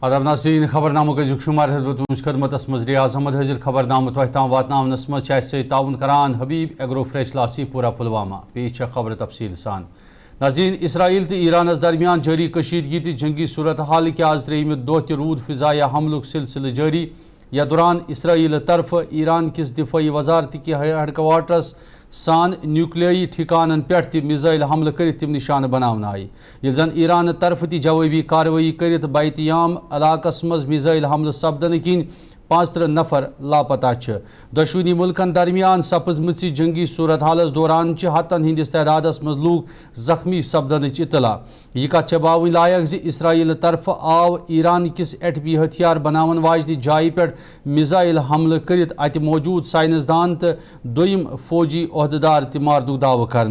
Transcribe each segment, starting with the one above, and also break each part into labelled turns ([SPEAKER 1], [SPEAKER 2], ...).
[SPEAKER 1] आदाब नाज़रीन खबरनामो का शुमार तुज खदमत मज रियाज अहमद हाजिर खबरनामो तह ताम वातनावनस मज ताउन करान हबीब एग्रो फ्रेश लासी पूरा पुलवामा पेश खबर तफसील सान। नाज़रीन इसराइल तो ईरानस दरमियान जारी कशीदगी तो जंगी सूरत हाल के आज त्रेम दह त रूद फिजाया हमलुक सिलसिल जारी। या दौरान इसराइल तरफ ईरान किस दिफाई वजारत के हेडक्वार्टर्स सान न्यूक्लियाई ठिकानन पे मिसाइल हमल कर तम निशान बनाना आय। ये जन ईरान तरफ ती जवाबी कार्रवाई कर बैतयाम इलाकस मज मिसाइल हमल सपदन किन 35 नफर लापता। दशवनी मुल्कन दरमियान सपजमच जंगी सूरत हालस दौरान हतन हंदिस तदादस मज लूग जख्मी सपदन इतला। यह कत बावन लायक ज इसराइल तरफ आव ईरान किस एटमी हथियार बनावन वाजन जाय पे मिसाइल हमल कर अत मौजूद साइंसदान तो दोयम फौजी अहदेदार त मारदुक दाव कर।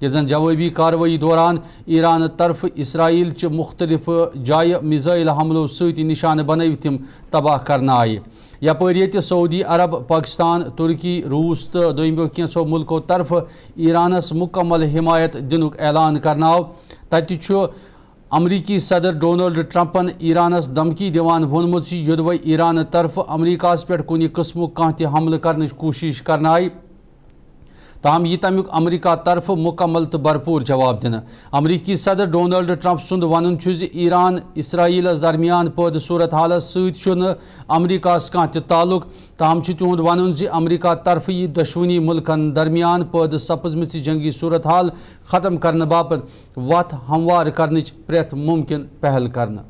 [SPEAKER 1] जन जवाबी कार्रवाई दौरान ईरान तरफ इसराइल मुख्तलिफ जाय मिसाइल हमलों सत निशान बनव तम तबाह करना आय। यपर ये सऊदी अरब पाकिस्तान तुर्की रूस तो दोमो कैंसो मुल्कों तरफ ईरानस मुकम्मल हिमायत दिनुक ऐलान करना आव। तत अमरीकी सदर डोनाल्ड ट्रंपन ईरानस धमकी दिवान वोनमुत योदवे ईरान तरफ अमरीकास पे कुन किस्मु कह हमल करने कोशिश करना आय। ताहम यह तमुक अमरीका तरफ मुकम्मल तो भरपूर जवाब दिन। अमरीकी सदर डोनाल्ड ट्रंप सुंद वन ईरान इसराइलस दरमियान पैद सूरत हालस सत अमरीका कह ताल्लुक। ताहम तिहुंद वन अमरीका तरफ यह दशवनी मुल्कन दरमियान पैद सपजमच जंगी सूरत हाल खत्म करने बापत वत हमवार करने प्रेथ मुमकिन पहल करना।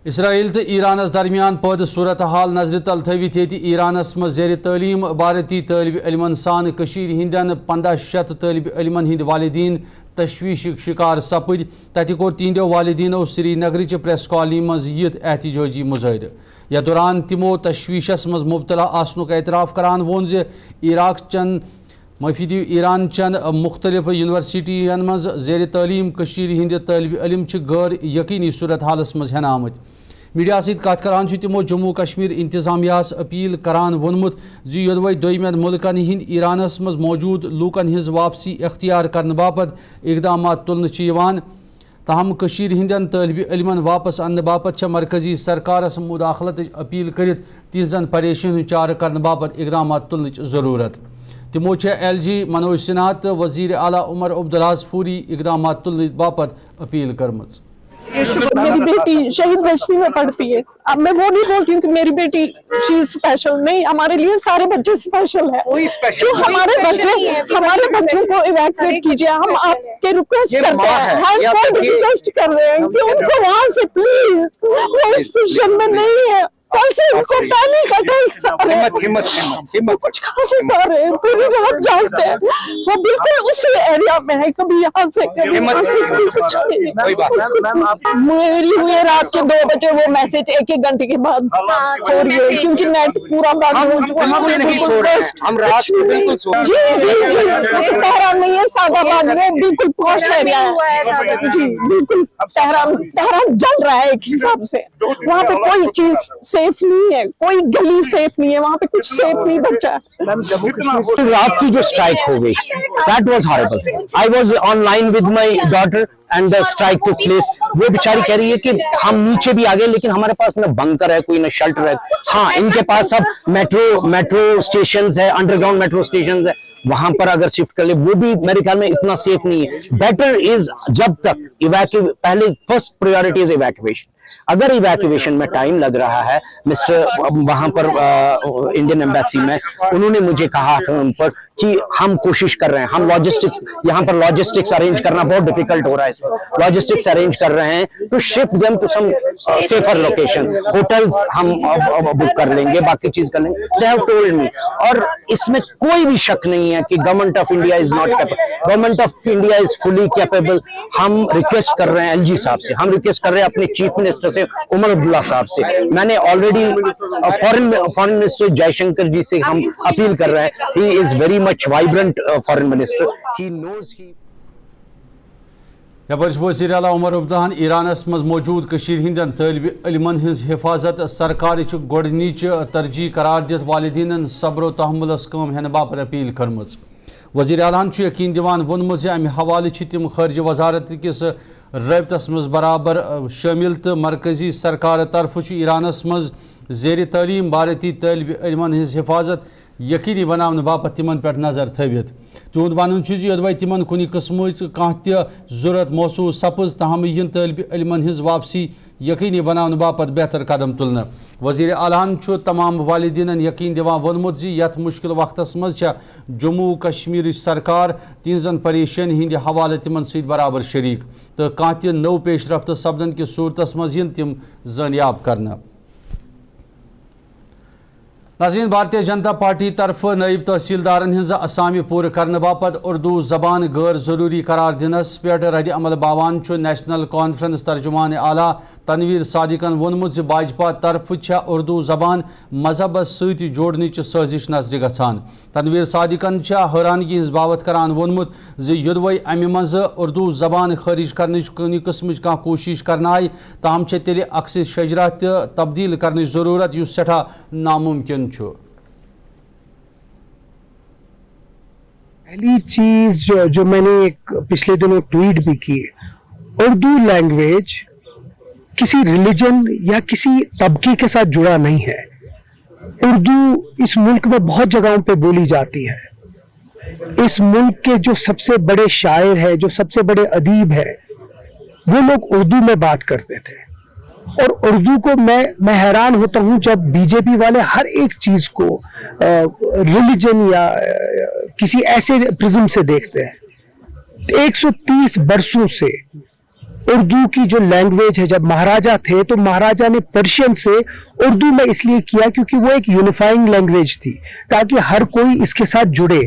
[SPEAKER 1] इसराइल तो ईरानस दरमियान पैद सूरत हाल नजर तल थवित ये ईरानस मज ज़ेर तालीम भारती तालिब इल्मन सान हिंदन 1500 तालिब इल्मन हिंद वालिदीन तशवीशिक शिकार सपद। तत कोर तिंदो वालिदीनो श्रीनगर प्रेस कॉलोनी मज यित एहतजाजी मुजाहिर। या दौरान तिमो तशवीशस मज मुबतला आसनुक एतराफ करान वोन इराक चन ईरान चन मुख्तलिफ यूनिवर्सिटियन मज ज़ेर तालीम हिंद तालिब इल्म गैर यकीनी सूरत हालस मज हेन आमत। मीडिया सत कत करान तिमो जम्मू कश्मीर इंतजामियास अपील करान वोनमुत योदवे दोयमन मुल्कन हिंद ईरानस मज मौजूद लूकन हिंज वापसी इख्तियार करने बापत इकदाम तुलन। ताहम हिंदन तालिब इल्मन वापस अन्न बापत मरकजी सरकारस मुदाखलत अपील कर तिहजन परेशानी चार करने बापत इकदाम तुलन जरूरत। तिमो LG मनोज सिन्हा तो वजीर आला उमर अब्दुल्लाह फूरी इकदाम तुलन बापत अपील करमच।
[SPEAKER 2] मेरी बेटी शहीद बस्ती में पढ़ती है। अब मैं वो नहीं बोलती हूँ कि मेरी बेटी शी स्पेशल, नहीं, हमारे लिए सारे बच्चे स्पेशल है। क्यों हमारे बच्चों को इवैक्यूएट कीजिए। हम आपके रिक्वेस्ट करते हैं, रिक्वेस्ट कर रहे हैं कि उनको वहाँ से प्लीज, वो इस पोजीशन में नहीं है। कल से उनको पैनिक अटैक्स आ रहे हैं, कुछ खा से कर रहे हैं, पूरी रात जागते हैं। वो बिल्कुल उसी एरिया में है, कभी यहाँ से कभी मेरी हुई रात के 2 बजे वो मैसेज 1-1 घंटे के बाद हो रही है, क्योंकि नेट पूरा बंद हो चुका है। जी तेहरान में ये सादाबाद में बिल्कुल पॉश एरिया है जी, बिल्कुल तेहरान जल रहा है एक हिसाब से। वहाँ पे कोई चीज सेफ नहीं है, कोई गली सेफ नहीं है, वहाँ पे कुछ सेफ नहीं बचा।
[SPEAKER 3] रात की जो स्ट्राइक हो गई, that was horrible. I was online with my daughter and the strike took place. वो बेचारी कह रही है कि हम नीचे भी आ गए लेकिन हमारे पास न बंकर है, कोई न शेल्टर है। हाँ, इनके पास अब मेट्रो स्टेशंस है, अंडरग्राउंड मेट्रो स्टेशंस है, वहां पर अगर शिफ्ट कर ले वो भी मेरे ख्याल में इतना सेफ नहीं है। बेटर इज जब तक पहले फर्स्ट प्रायोरिटी इज इवैक्यूएशन। अगर इवैक्यूएशन में टाइम लग रहा है, मिस्टर वहां पर इंडियन एम्बेसी में उन्होंने मुझे कहा फोन पर कि हम कोशिश कर रहे हैं, हम लॉजिस्टिक्स यहाँ पर लॉजिस्टिक्स अरेंज करना बहुत डिफिकल्ट हो रहा है, लॉजिस्टिक्स अरेंज कर रहे हैं तो shift them to some safer location, hotels हम बुक कर लेंगे, बाकी चीज कर लेंगे। दे हैव टोल्ड मी, और इसमें कोई भी शक नहीं है कि government of India is not capable, government of India is fully capable. हम रिक्वेस्ट कर रहे हैं LG साहब से, हम रिक्वेस्ट कर रहे हैं अपने चीफ मिनिस्टर से उमर अब्दुल्ला साहब से, मैंने already foreign minister Jaishankar ji से हम अपील कर रहे हैं। He is very much vibrant foreign minister, he knows he.
[SPEAKER 1] यपर वज़ीर आला उमर अब्दुल्लाहन ईरानस मज मौजूद हिंदन तालिब इल्मन हिंज हिफाजत सरकार गोडनिच तरजीह करार दित वालिदीनन सब्र तहमुलस काम हेन बापत अपील करमच। वज़ीर आलान यकीन दिवान वोनमुत ज़े अमि हवाले तम खारजा वजारत किस रबतस मज बराबर शामिल तो मरकजी सरकार तरफ ईरानस मज ज़ेर तालीम भारती तालिब इल्मन हिज हिफाजत यकीनी बनाने बापत तिमन पे नजर थवित तुंद वन योदवे तिमन कुन किस्म कह जरूरत महसूस सपज तहम इन तालिब इल्मन हिज वापसी यकीनी बनाने बापत बेहतर कदम तुलना वज़ीर आलान तमाम वालिदीन यकीन दिवान वोनमुत ज़े यथ मुश्किल वक्तस मज जम्मू कश्मीर सरकार तिहन परेशानी हिंद हवाले तिमन सत बराबर शरीक तो कह त नौ पेशरफ्त सपदन कि सूरतस मज इन तिम ज़नियाब करना। नाज़रीन भारतीय जनता पार्टी तरफ नायब तहसीलदारन हिंज असामी पूर करने बापत उर्दू जबान गैर जरूरी करार दिनस पे रद्द अमल बावान नेशनल कॉन्फ्रेंस तर्जुमान आला तनवीर सादिकन वोनमुत भाजपा तरफ उर्दू जबान मजहबस सत जोड़नच साजिश नजर गछान। तनवीर सादिकन हैरानगी हज बावत करान वोनमुत योदवे अमि मज उर्दू जबान खारिज करने कुन किस्म कह कोशिश करनाय ताम तेल अक्स शजरा तब्दील करने जरूरत युस सठा नामुमकिन।
[SPEAKER 4] पहली चीज जो मैंने एक पिछले दिनों ट्वीट भी की, उर्दू लैंग्वेज किसी रिलीजन या किसी तबके के साथ जुड़ा नहीं है। उर्दू इस मुल्क में बहुत जगहों पे बोली जाती है। इस मुल्क के जो सबसे बड़े शायर है, जो सबसे बड़े अदीब है, वो लोग उर्दू में बात करते थे। और उर्दू को मैं हैरान होता हूं जब बीजेपी वाले हर एक चीज को रिलीजन या किसी ऐसे प्रिज्म से देखते हैं। 130 बरसों से उर्दू की जो लैंग्वेज है, जब महाराजा थे तो महाराजा ने पर्शियन से उर्दू में इसलिए किया क्योंकि वो एक यूनिफाइंग लैंग्वेज थी, ताकि हर कोई इसके साथ जुड़े।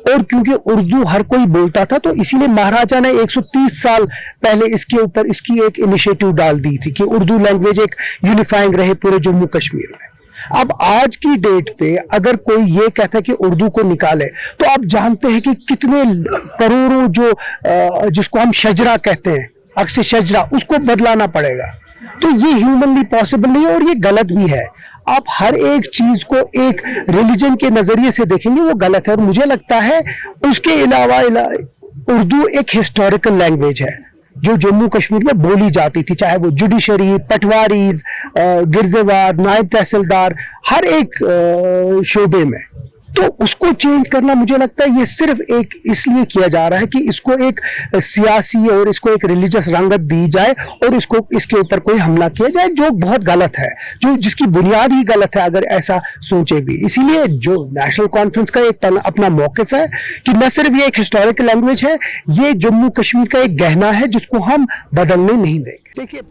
[SPEAKER 4] और क्योंकि उर्दू हर कोई बोलता था तो इसीलिए महाराजा ने 130 साल पहले इसके ऊपर इसकी एक इनिशिएटिव डाल दी थी कि उर्दू लैंग्वेज एक यूनिफाइंग रहे पूरे जम्मू कश्मीर में। अब आज की डेट पे अगर कोई ये कहता है कि उर्दू को निकाले, तो आप जानते हैं कि कितने करोड़ों जो जिसको हम शजरा कहते हैं, अक्स शजरा, उसको बदलाना पड़ेगा। तो ये ह्यूमनली पॉसिबल नहीं है और ये गलत भी है। आप हर एक चीज को एक रिलीजन के नजरिए से देखेंगे वो गलत है। और मुझे लगता है उसके अलावा उर्दू एक हिस्टोरिकल लैंग्वेज है जो जम्मू कश्मीर में बोली जाती थी, चाहे वो जुडिशरी, पटवारीज, गिरदेवार, नायब तहसीलदार, हर एक शोबे में। तो उसको चेंज करना मुझे लगता है ये सिर्फ एक इसलिए किया जा रहा है कि इसको एक सियासी और इसको एक रिलीजियस रंगत दी जाए और इसको इसके ऊपर कोई हमला किया जाए, जो बहुत गलत है, जो जिसकी बुनियाद ही गलत है अगर ऐसा सोचे भी। इसीलिए जो नेशनल कॉन्फ्रेंस का एक अपना मौकिफ है कि न सिर्फ ये एक हिस्टोरिकल लैंग्वेज है, ये जम्मू कश्मीर का एक गहना है जिसको हम बदलने नहीं देंगे। देखिए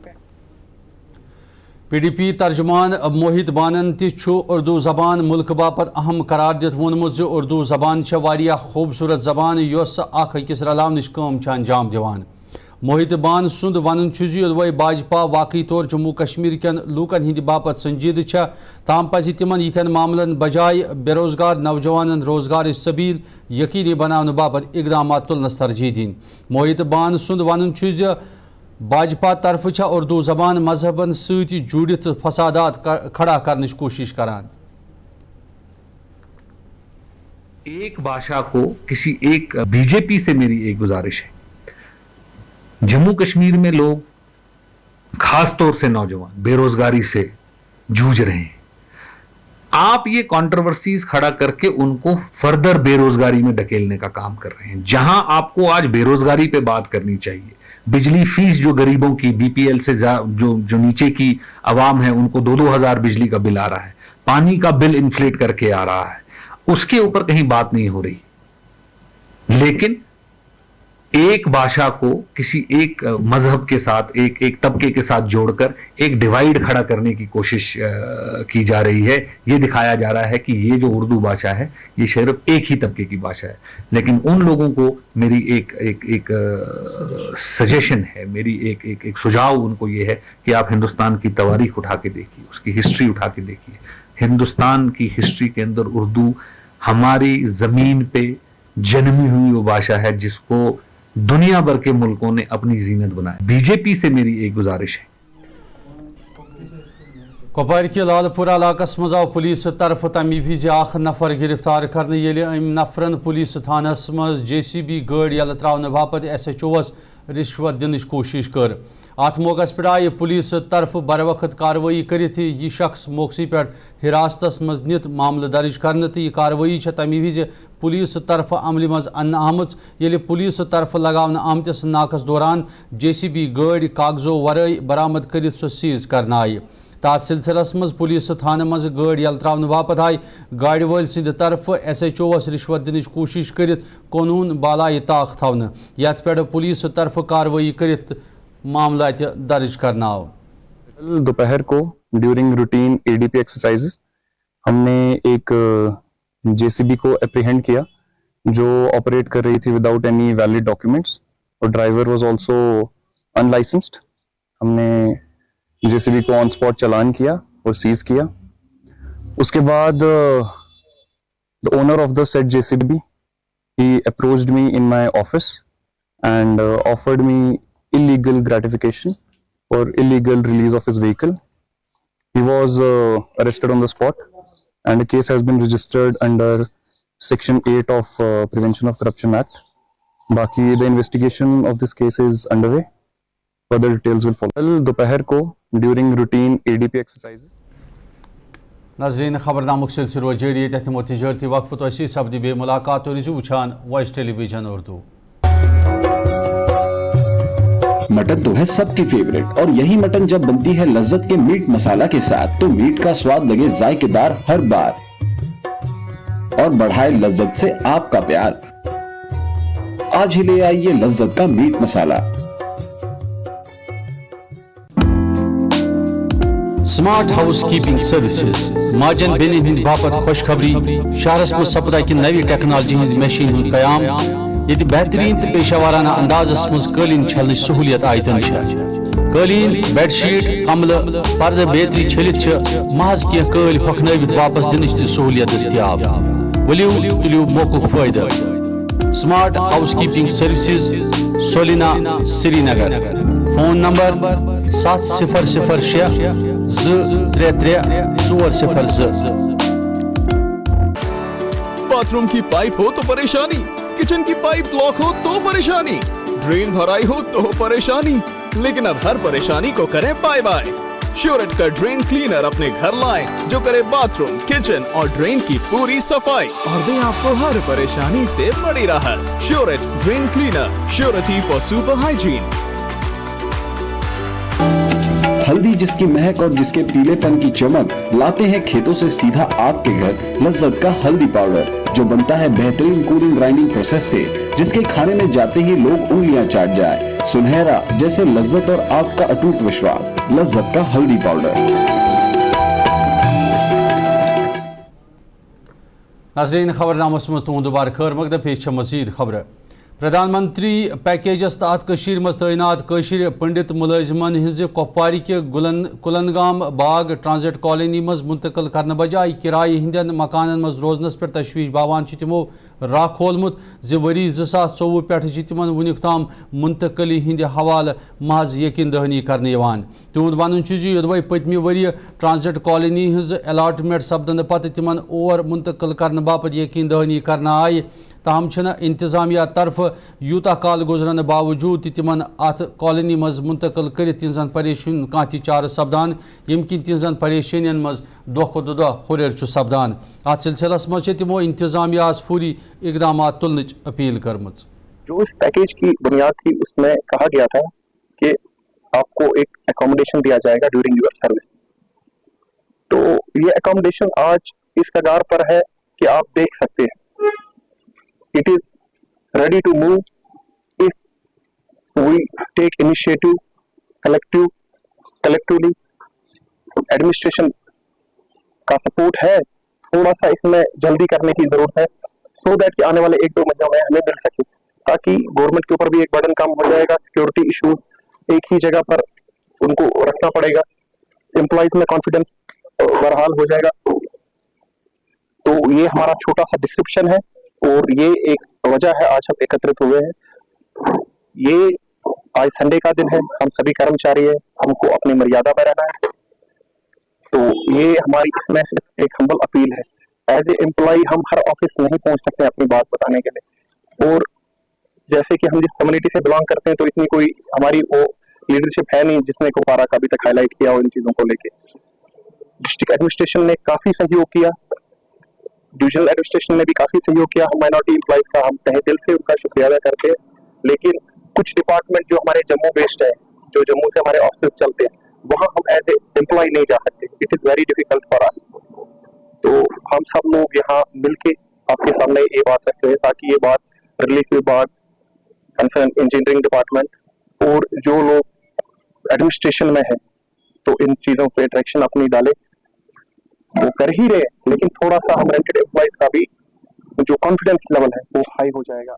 [SPEAKER 1] PDP तर्जुमान मोहित बानन तु उर्दू जबान मुल्क बापत अहम करार दित वोनमुत उर्दू जबान वारिया खूबसूरत जबान योस अकिस रलावनच काम अंजाम दिवान। मोहित बान सुंद वन योदवे भाजपा वाकई तौर जम्मू कश्मीर कन लूकन हिंद बापत संजीद ताम पज तिमन यिथन मामलन बजाय बेरोजगार नौजवान रोजगार सबील यकीनी बनाने बापत इकदाम तुलनस तरजीह दिन। मोहित बान सुंद वन भाजपा तरफ उर्दू जबान मजहबन सत जुड़ित फसादात खड़ा करने की कोशिश करान।
[SPEAKER 5] एक भाषा को किसी एक बीजेपी से मेरी एक गुजारिश है, जम्मू कश्मीर में लोग खास तौर से नौजवान बेरोजगारी से जूझ रहे हैं। आप ये कंट्रोवर्सीज खड़ा करके उनको फर्दर बेरोजगारी में धकेलने का काम कर रहे हैं। जहां आपको आज बेरोजगारी पे बात करनी चाहिए, बिजली फीस जो गरीबों की बीपीएल से जो नीचे की आवाम है उनको 2-2 हज़ार बिजली का बिल आ रहा है, पानी का बिल इन्फ्लेट करके आ रहा है, उसके ऊपर कहीं बात नहीं हो रही। लेकिन एक भाषा को किसी एक मजहब के साथ, एक तबके के साथ जोड़कर एक डिवाइड खड़ा करने की कोशिश की जा रही है। ये दिखाया जा रहा है कि ये जो उर्दू भाषा है ये सिर्फ एक ही तबके की भाषा है। लेकिन उन लोगों को मेरी एक सजेशन है, मेरी एक सुझाव उनको ये है कि आप हिंदुस्तान की तवारीख उठा के देखिए, उसकी हिस्ट्री उठा के देखिए। हिंदुस्तान की हिस्ट्री के अंदर उर्दू हमारी जमीन पे जन्मी हुई वो भाषा है जिसको दुनिया भर के मुल्कों ने अपनी जीनत बनाया। बीजेपी से मेरी एक गुजारिश है,
[SPEAKER 1] کپوار کے لالپورہ علاقس مز آو پولیس طرف تمی وز اخ نفر گرفتار کرنے ییلہِ ام نفرن پولیس تھانس مز JCB گاڑی یلہٕ تراونہٕ باپت SHO رشوت دنچ کوشش کر. ات موقع پہ آئی پولیس طرف بر وقت کاروٲیی کرت یہ شخص موقع پہ حراستس مز نت معاملہ درج کرنے تو یہ کاروٲیی تمی وز پولیس طرف عمل مز ان آمت ییلہِ پولیس طرف لگاونہٕ آمتس ناکس دوران JCB گاڑی کاغذو ورٲے برآمد کرت سۄ سیز کرنہٕ آیہِ. تات سلسلس مز پولیس تھانہ مز گاڑی یلہٕ تراونہٕ باپت آئی گاڑی وٲلۍ سٕنٛدِ طرف SHO رشوت دنچ کوشش کرت قونوٗن بالایہِ طاق تھاونہٕ یتھ پٮ۪ٹھ پولیس طرف کاروٲیی کرت معاملہ درج کرنا آو.
[SPEAKER 6] دوپہر کو ڈیورنگ روٹین ADP ایکسرسائزز ہم نے ایک JCB کو اپریہینڈ کیا جو آپریٹ کر رہی تھی وداؤٹ اینی ویلڈ ڈاکیومنٹس اور driver was also in licensed. ہم نے JCB کو آن اسپاٹ چلان کیا اور سیز کیا. اس کے بعد the owner of the said JCB he approached me in my office and offered me illegal gratification or illegal release of his vehicle. He was arrested on the spot and a case has been registered under Section 8 of Prevention of Corruption Act. Baki the investigation of this case is underway. Further details will follow. دوپہر کو during routine ADP exercises.
[SPEAKER 1] ناظرین خبرنامک سلسلہ جاری تمو تجارتی وقف تو سپدی بے ملاقات اور وچھان وائس ٹیلی ویژن اردو.
[SPEAKER 7] مٹن تو ہے سب کی فیوریٹ اور یہی مٹن جب بنتی ہے لذت کے میٹ مسالہ کے ساتھ تو میٹ کا سواد لگے ذائقے دار ہر بار اور بڑھائے لذت سے آپ کا پیار. آج ہی لے آئیے لذت کا meat masala.
[SPEAKER 1] Smart house keeping services ماجن بینن ہند باپت خوشخبری شہرس مز سپدا کہ نوی ٹیکنالوجی ہند مشین ہند قیام یہ بہترین تو پیشہ وارانہ اندازس مز قالین چھلنچ سہولیت آیتن قالین بیڈ شیٹ کملہ پردہ بیتری چھلت محض کی قل ہۄکھنٲوِتھ واپس دنچ تہ سہولیت دستیاب. ؤلِو تُلِو موقعُک فٲیدٕ. Smart house keeping services Solina Srinagar. Phone number 7006 233 402.
[SPEAKER 8] Bathroom کی پائپ ہو تو پریشانی, کچن کی پائپ بلاک ہو تو پریشانی, ڈرین بھرائی ہو تو پریشانی, لیکن اب ہر پریشانی کو کریں بائے بائے. شیورٹ کا ڈرین کلینر اپنے گھر لائیں جو کرے باتھ روم, کچن اور ڈرین کی پوری صفائی اور دیں آپ کو ہر پریشانی سے بڑی راحت. شیورٹ drain cleaner, surety for super hygiene.
[SPEAKER 7] ہلدی جس کی مہک اور جس کے پیلے پن کی چمک لاتے ہیں کھیتوں سے سیدھا آپ کے گھر. لذت کا ہلدی پاؤڈر جو بنتا ہے بہترین کولنگ گرائنڈنگ پروسیس سے, جس کے کھانے میں جاتے ہی لوگ انگلیاں چاٹ جائیں. سنہرا جیسے لذت اور آپ کا اٹوٹ وشواس. لذت کا ہلدی پاؤڈر.
[SPEAKER 1] ناظرین خبرنامس مز تہد دوبارہ خیر مقدم پیش مزید خبر. پردھان منتری پیکیجس تحت مز تعینات پنڈت ملازمن ہز کپوار کے کلنگام باغ ٹرانزٹ کالونی مز منتقل کرنے بجائے کرایہ ہندین مکانن مز روزنس پہ تشویش باوان تمو راہ کھولمت ؤری 2024 پہ تمن ونیک تام منتقلی ہند حوالہ محض یقین دہانی کرنے. تہد ون یدوے پتمہ وری ٹرانزٹ کالونی ہز الاٹمنٹ سپدن پتہ تمن اور منتقل کرنے باپت یقین دہانی کرنے آئی. تاہم انتظامیہ طرف یوتہ کال گزرن باوجود تمن ات کالونی مز منتقل کرت تہذن پریشانی کھانا تہ چارہ سپدان یم کن تہذن پریشانین مز دہ کھۄتہٕ دۄہ ہُریر سپدان. ات سلسلس مز تمو انتظامیہ فوری اقدامات تلنچ اپیل کرمز.
[SPEAKER 9] جو اس پیکیج کی بنیاد تھی اس میں کہا گیا تھا کہ آپ کو ایک اکوموڈیشن دیا جائے گا ڈیورنگ یور سروس. تو یہ اکوموڈیشن آج اس کگار پر ہے کہ آپ دیکھ سکتے ہیں it is ready to move if we take initiative collectively. Administration کا سپورٹ ہے, تھوڑا سا اس میں جلدی کرنے کی ضرورت ہے سو دیٹ کہ آنے والے 1-2 مہینوں میں ہمیں مل سکے, تاکہ گورنمنٹ کے اوپر بھی ایک برڈن کم ہو جائے گا. سیکورٹی ایشوز ایک ہی جگہ پر ان کو رکھنا پڑے گا, امپلائیز میں کانفیڈنس بحال ہو جائے گا. تو یہ ہمارا چھوٹا سا ڈسکرپشن ہے اور یہ ایک وجہ ہے آج ہم ایکترت ہوئے ہیں. یہ آج سنڈے کا دن ہے, ہم سبھی کرمچاری ہیں, ہم کو اپنی مریادہ میں رہنا ہے. तो ये हमारी इसमें सिर्फ एक हम्बल अपील है. एज ए एम्प्लॉय हम हर ऑफिस नहीं पहुंच सकते अपनी बात बताने के लिए, और जैसे कि हम जिस कम्युनिटी से बिलोंग करते हैं तो इतनी कोई हमारी वो लीडरशिप है नहीं जिसने कुपवारा का अभी तक हाईलाइट किया हो इन चीजों को लेके. डिस्ट्रिक्ट एडमिनिस्ट्रेशन ने काफी सहयोग किया, डिविजनल एडमिनिस्ट्रेशन ने भी काफी सहयोग किया. हम माइनॉरिटी एम्प्लॉइज का हम तहे दिल से उनका शुक्रिया अदा करते हैं. लेकिन कुछ डिपार्टमेंट जो हमारे जम्मू बेस्ड है, जो जम्मू से हमारे ऑफिस चलते हैं, वहाँ हम एज ए एम्प्लॉय नहीं जा सकते. It is very difficult for us. तो हम सब लोग यहाँ मिलके आपके सामने ये बात रख रहे हैं ताकि ये बात रिलीफ विभाग, कंसर्न इंजीनियरिंग डिपार्टमेंट और जो लोग एडमिनिस्ट्रेशन में है तो इन चीजों पे डायरेक्शन अपनी डाले. वो कर ही रहे, लेकिन थोड़ा सा हम रेंटेड एम्प्लॉइज का भी जो कॉन्फिडेंस लेवल है वो हाई हो जाएगा.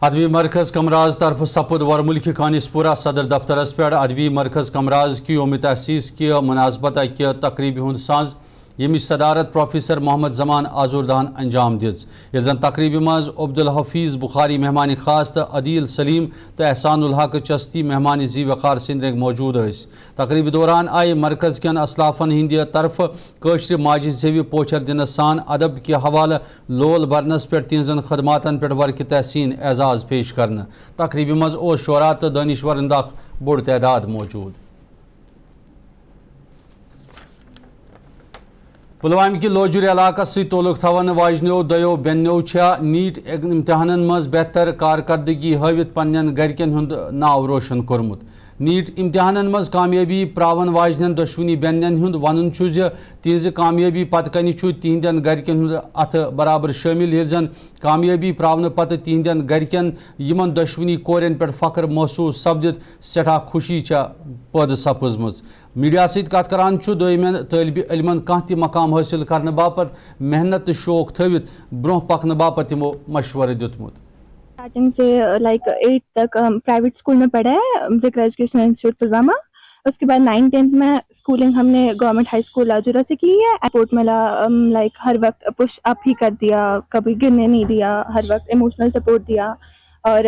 [SPEAKER 1] अदबी मरकज कमराज तरफ सपुद वर मुल्क कानिसपुरा सदर दफ्तरस पे अदबी मरकज कमराज की योम तहसीस की मुनासबत अक तकरीबी हुंद सांझ यमिच सदारत प्रोफेसर मोहम्मद जमान आजुर्दान अंजाम दिज. ये जन तकरीबी मज अब्दुल हफीज़ बुखारी मेहमान खास तो अदील सलीम तो एहसानुल हक चश्ती मेहमान जी वक़ार सिंदरग मौजूद. तकरीब दौरान आय मरकज कन असलाफन हिंद तरफ कशर माजि जेव पोचर दिन सान अदब के हवाले लोल बरनस पे तिहजन खदमातन पे वर्क तहसीन एजाज़ पेश कर. तकरीबी मज शोरा तो दानिश्वर बोड़ तादाद मौजूद. पुलवामा कि लोजुर इलाकस से तोलुक थवन वाजनो दयो बेन्यो नीट इम्तिहानन मज बेहतर कारकर्दगी हावित पन्न गरकन हुंद नाव रोशन कोर्मुत. नीट इम्तिहानन मज कामयाबी प्रावन वाजन दशवनी बेन्न हुंद वनुन तिहज कामयाबी पत कन तिहंदन गरकन हुंद अथ बराबर शामिल. ये जन कामयाबी प्रावन पत तिहंदन गरकन यमन दशवनी कोरन पे फख्र महसूस सपदित सठा खुशी पैद सपजम. मीडिया सत कत करान दोयमन तालिब इल्मन कह मकाम हासिल करने बापत मेहनत शौक थवित ब्रोह पकने बापत तिमो मशवर दितमुत.
[SPEAKER 10] स्टार्टिंग से लाइक 8 तक प्राइवेट स्कूल में पढ़ा है, ज़िक्र एजुकेशन इंस्टीट्यूट पुलवामा. उसके बाद 9-10 में स्कूलिंग हमने गवर्नमेंट हाई स्कूल आजुरा से की है. एयरपोर्ट में लाइक हर वक्त पुश अप ही कर दिया, कभी गिरने नहीं दिया, हर वक्त इमोशनल सपोर्ट दिया. और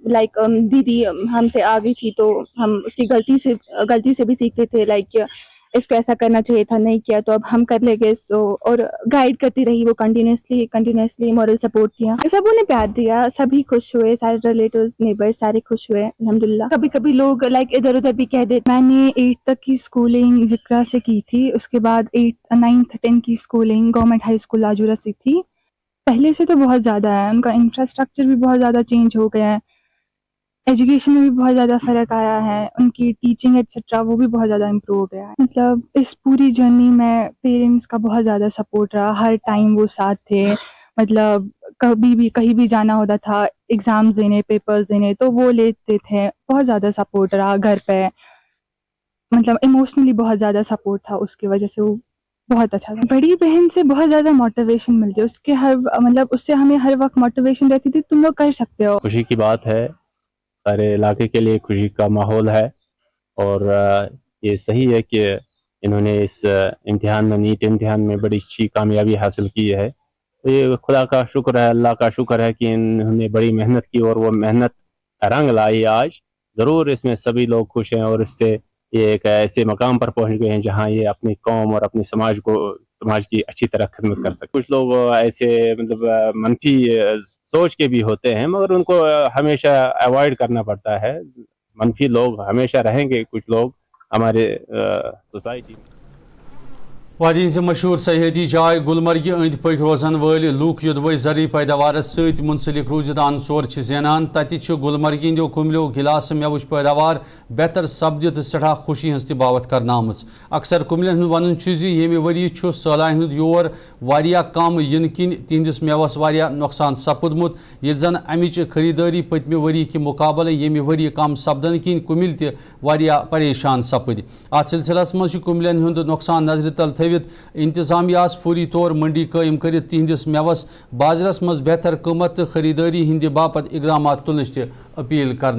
[SPEAKER 10] लाइक दीदी हमसे आगे थी तो हम उसकी गलती से भी सीखते थे. लाइक इसको ऐसा करना चाहिए था, नहीं किया तो अब हम कर लेंगे. सो और गाइड करती रही वो कंटिन्यूसली मॉरल सपोर्ट दिया. सबों ने प्यार दिया, सभी खुश हुए, सारे रिलेटिव्स नेबर्स सारे खुश हुए अल्हम्दुलिल्लाह. कभी कभी लोग लाइक इधर उधर भी कह देते. मैंने 8 तक की स्कूलिंग जिक्रा से की थी, उसके बाद 8, 9th, 10 की स्कूलिंग गवर्नमेंट हाई स्कूल आजुरा से थी. पहले से तो बहुत ज़्यादा है, उनका इंफ्रास्ट्रक्चर भी बहुत ज़्यादा चेंज हो गया है, एजुकेशन में भी बहुत ज़्यादा फ़र्क आया है, उनकी टीचिंग एट्सेट्रा वो भी बहुत ज़्यादा इम्प्रूव हो गया है. मतलब इस पूरी जर्नी में पेरेंट्स का बहुत ज़्यादा सपोर्ट रहा, हर टाइम वो साथ थे. मतलब कभी भी कहीं भी जाना होता था, एग्ज़ाम्स देने, पेपर्स देने, तो वो लेते थे. बहुत ज़्यादा सपोर्ट रहा घर पे, मतलब इमोशनली बहुत ज़्यादा सपोर्ट था, उसकी वजह से वो बहुत अच्छा था. बड़ी बहन से बहुत ज़्यादा मोटिवेशन मिलती है, उसके मतलब उससे हमें हर वक्त मोटिवेशन रहती थी, तुम लोग कर सकते हो.
[SPEAKER 11] खुशी की बात है, सारे इलाके के लिए खुशी का माहौल है. और ये सही है कि इन्होंने इस इम्तिहान में, नीट इम्तिहान में बड़ी अच्छी कामयाबी हासिल की है. तो ये खुदा का शुक्र है, अल्लाह का शुक्र है कि इन्होंने बड़ी मेहनत की और वो मेहनत रंग लाई. आज ज़रूर इसमें सभी लोग खुश हैं और इससे ये एक ऐसे मकाम पर पहुंच गए हैं जहां ये अपनी कौम और अपने समाज की अच्छी तरह खिदमत कर सकते. कुछ लोग ऐसे मतलब मनफी सोच के भी होते हैं, मगर उनको हमेशा अवॉइड करना पड़ता है. मनफी लोग हमेशा रहेंगे, कुछ लोग हमारे सोसाइटी में.
[SPEAKER 1] वादी से मशहूर सयाहती जाय गुलमर्ग अंद पक रोजान वल लूक युदवई ज़री पैदावार सत मुंसलिक रूजित आनसोर ज़ान. तत गुलमर्ग हंदो कुमलो गिलास मेवुच पैदावार बेहतर सपदित सठा खुशी हज बावत कर. अक्सर कुमलन वन ये वरी सैलान हूँ योर वारिया कम इन किन तिहंदिस मेवस वारिया नुकसान सपुदमुत. ये जन अमिच खरीदारी पतमे वरी के मुकाबले ये वरी कम सपदन किन कुमिल तरिया परेशान सपद. अत सिलसिलस मज कुमिलन हूँ नुकसान नजर तल इंतजामिया फौरी तौर मंडी कायम कर तिहंदिस मेवस बाजरस मज बेहतर कीमत तो खरीदारी हिंद बापत इकदाम तुलनच अपील कर.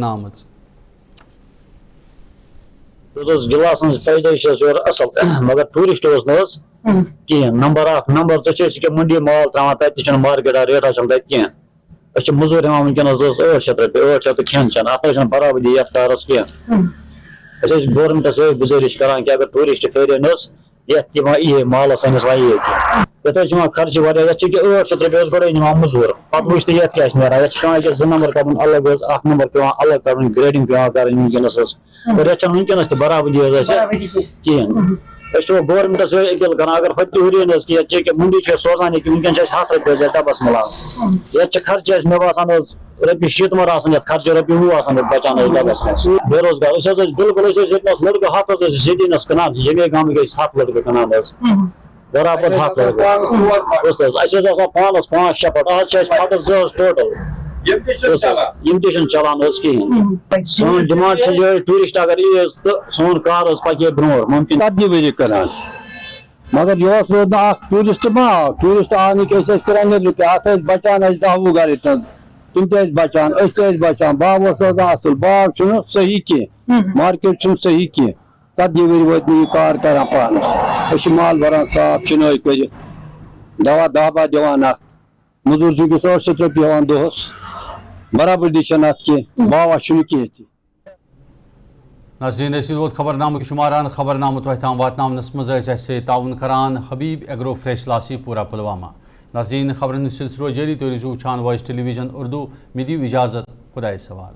[SPEAKER 12] गिलास असल मगर टूरिस्ट कहें. नंबर 2 मंडी माल त्रा तक मार्केट रेटा कह मजूर वनकस 800 रुपये 800 खेन चेन अत बराबरी यथ कारस कह. गवर्नमेंट से गुजारिश करान कि अगर टूरिस्ट फेरन ये माल सैनिस ये खर्च वाले 800 रुपये गए निमान मजूर पे वुच ये क्या 2 नंबर कर अलग 1 नंबर पे अलग कर ग्रेडिंग पे कर वनकस और ये वनकस बराबरी कहें गवर्नमेंट से अपील कर अगर फत हुरीन कि मंडी सोजान वनकन 100 रुपये डबस मिलान ये खर्च मे बसान रपी 70 खर्च रपी 20 बचान डबस मे बेरोजगार बिल्कुल लड़के हथ सीटीनस कनान ये गाँव गई 7 लड़के कनान बराबर 7 लड़के पानस 5-6 फट आज फट 2 टोटल चलान कहें सोन डिमांड टूरिस्ट अगर तो सोन कार पके ब्रो मुमकिन
[SPEAKER 13] तब्दीली करान मगर यह रोद टूरिस्ट मा टूरिस्ट आने अत बचान 10-20 गर तुम बचान बचान बाव असल बाव सही कह मार्केट सही कह 7 वो यह कार कर पान माल भरान साफ चिनाई कर दवा दाबा दिवान मजूर जुगिस 800 रुपये दोहस बराबरी कह बावा कह
[SPEAKER 1] नाज़रीन वोत खबरनामा शुमारान खबरनामा तोह ताम वातनावनस मज़ ताउन करान हबीब एग्रो फ्रेश लासी पूरा पुलवामा। नाज़रीन खबरन सिलसिलो जारी तो वुचान वॉइस टेलीविजन उर्दू में दी इजाज़त खुदा सवाल।